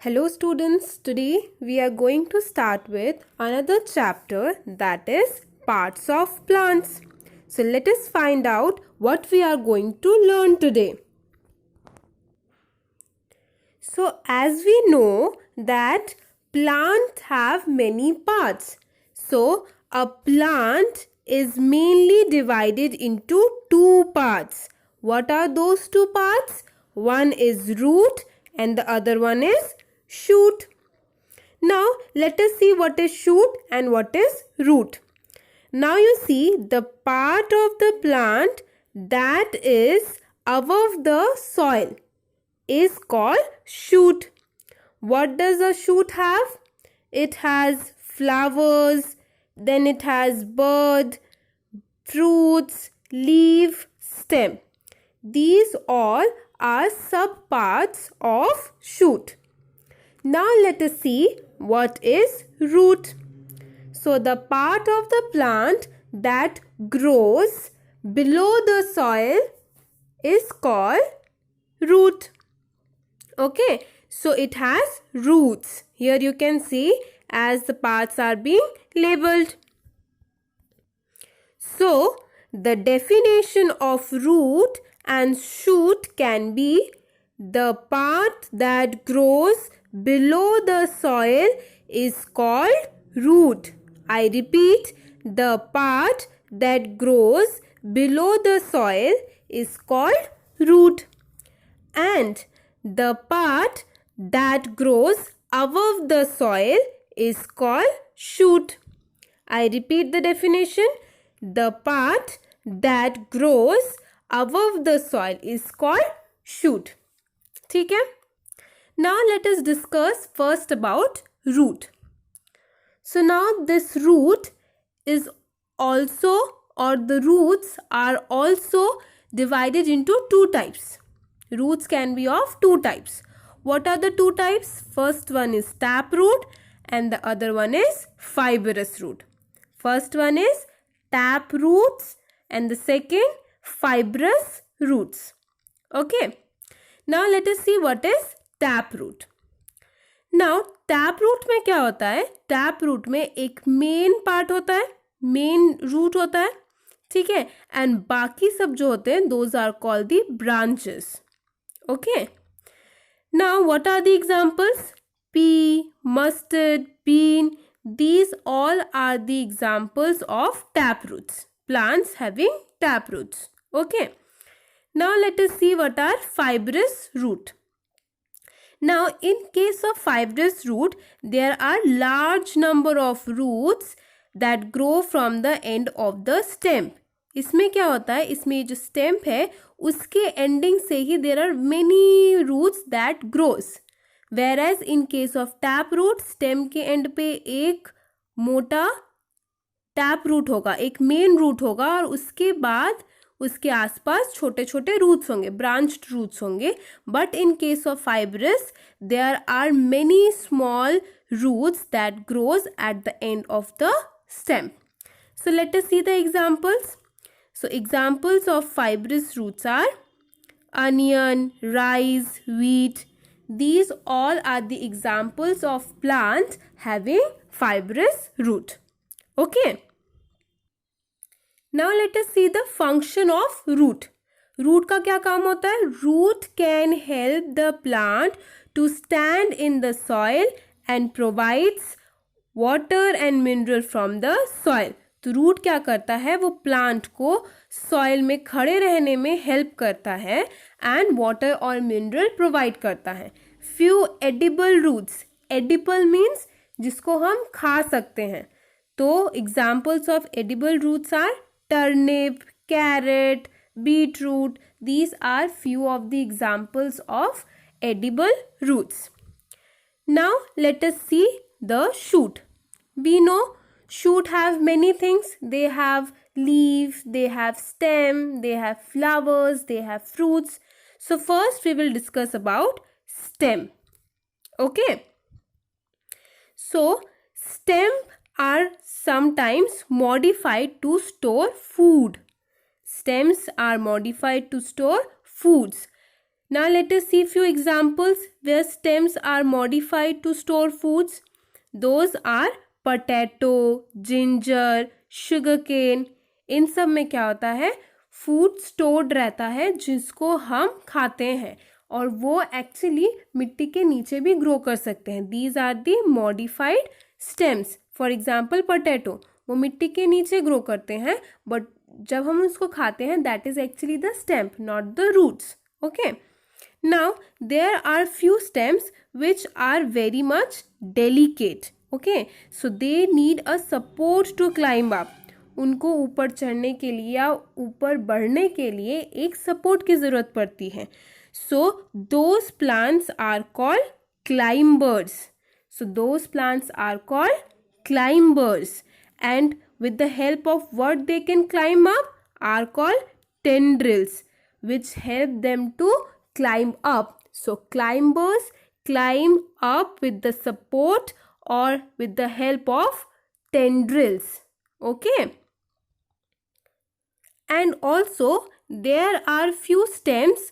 Hello students, today we are going to start with another chapter, that is parts of plants. So let us find out what we are going to learn today. So as we know that plants have many parts. So a plant is mainly divided into two parts. What are those two parts? One is root and the other one is shoot. Now let us see what is shoot and what is root. Now you see the part of the plant that is above the soil is called shoot. What does a shoot have? It has flowers, then it has bud, fruits, leaf, stem. These all are subparts of shoot. Now let us see what is root. So the part of the plant that grows below the soil is called root. Okay, so it has roots. Here you can see as the parts are being labeled. So the definition of root and shoot can be the part that grows below the soil is called root. I repeat, the part that grows below the soil is called root. And the part that grows above the soil is called shoot. I repeat the definition. The part that grows above the soil is called shoot. ठीक है? Now let us discuss first about root. So now this root is also, or the roots are also divided into two types. Roots can be of two types. What are the two types? First one is taproot and the other one is fibrous root. First one is tap roots and the second fibrous roots. Okay. Now let us see what is taproot. Now taproot में क्या होता है? Taproot में एक main part होता है, main root होता है, ठीक है, एंड बाकी सब जो होते हैं those are called the branches. Okay. Now what are the examples? Pea, mustard, bean. These all are the examples of taproots. Plants having taproots. Okay. Now let us see what are fibrous root. Now in case of fibrous root, there are large number of roots that grow from the end of the stem. इसमें क्या होता है? इसमें जो stem है उसके ending से ही there are many roots that grows. Whereas in case of tap root, stem के एंड पे एक मोटा टैप रूट होगा, एक मेन रूट होगा और उसके बाद उसके आसपास छोटे छोटे रूट्स होंगे, ब्रांच्ड रूट्स होंगे. But in case of fibrous there are many small roots that grows at the end of the stem. So let us see the examples. So examples of fibrous roots are onion, rice, wheat. These all are the examples of plants having fibrous root. Okay. Now let us see the function of root. Root का क्या काम होता है? Root can help the plant to stand in the soil and provides water and mineral from the soil. तो root क्या करता है? वो प्लांट को सॉइल में खड़े रहने में हेल्प करता है एंड वाटर और मिनरल प्रोवाइड करता है. Few edible roots. Edible means जिसको हम खा सकते हैं. तो examples of edible roots are turnip, carrot, beetroot. These are few of the examples of edible roots. Now let us see the shoot. We know shoot have many things. They have leaf, they have stem, they have flowers, they have fruits. So first we will discuss about stem. Okay. So stem are sometimes modified to store food. Stems are modified to store foods. Now let us see few examples where stems are modified to store foods. Those are potato, ginger, sugarcane. इन सब में क्या होता है, food stored रहता है जिसको हम खाते हैं और वो एक्चुअली मिट्टी के नीचे भी ग्रो कर सकते हैं. These are the modified stems. For example potato, वो मिट्टी के नीचे ग्रो करते हैं बट जब हम उसको खाते हैं that is actually the stem, not the roots. Okay. Now there are few stems which are very much delicate. Okay, so they need a support to climb up. उनको ऊपर चढ़ने के लिए या ऊपर बढ़ने के लिए एक सपोर्ट की ज़रूरत पड़ती है. So those plants are called climbers. So those plants are called climbers, and with the help of what they can climb up are called tendrils, which help them to climb up. So climbers climb up with the support or with the help of tendrils. Okay. And also there are few stems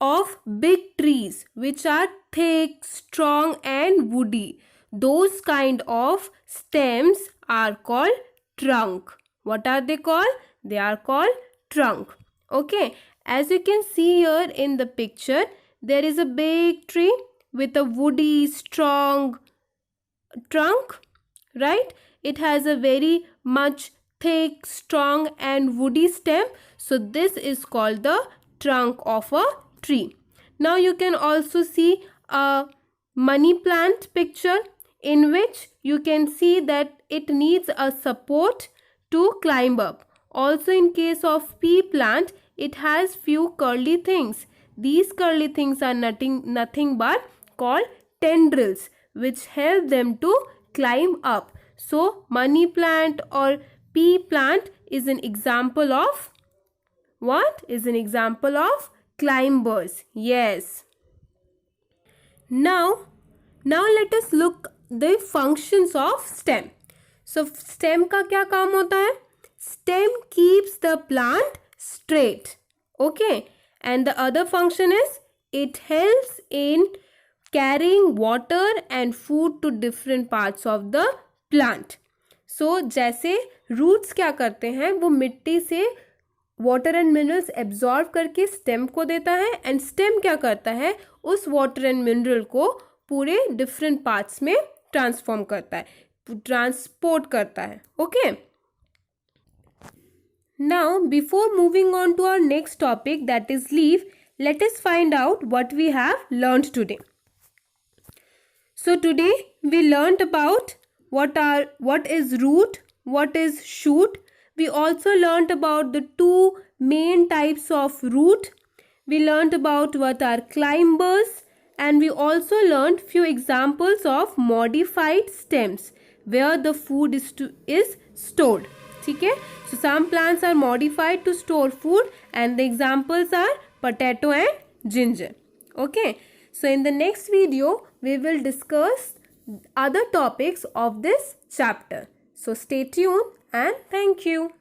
of big trees which are thick, strong and woody. Those kind of stems are called trunk. What are they called? They are called trunk. Okay. As you can see here in the picture, there is a big tree with a woody, strong trunk, right? It has a very much thick, strong and woody stem. So this is called the trunk of a tree. Now you can also see a money plant picture in which you can see that it needs a support to climb up. Also in case of pea plant, it has few curly things. These curly things are nothing but called tendrils which help them to climb up. So money plant or pea plant is an example of what? Is an example of climbers. Yes. Now let us look the functions of stem. So stem का क्या काम होता है? Stem keeps the plant straight. Okay. And the other function is it helps in carrying water and food to different parts of the plant. So जैसे roots क्या करते हैं, वो मिट्टी से water and minerals absorb करके stem को देता है and stem क्या करता है, उस water and mineral को पूरे different parts में transform करता है, transport करता है. Okay. Now, before moving on to our next topic, that is leaf, let us find out what we have learned today. So today we learned about what is root, what is shoot. We also learned about the two main types of root. We learned about what are climbers, and we also learned few examples of modified stems where the food is stored. Okay? So some plants are modified to store food and the examples are potato and ginger. Okay. So in the next video, we will discuss other topics of this chapter. So stay tuned and thank you.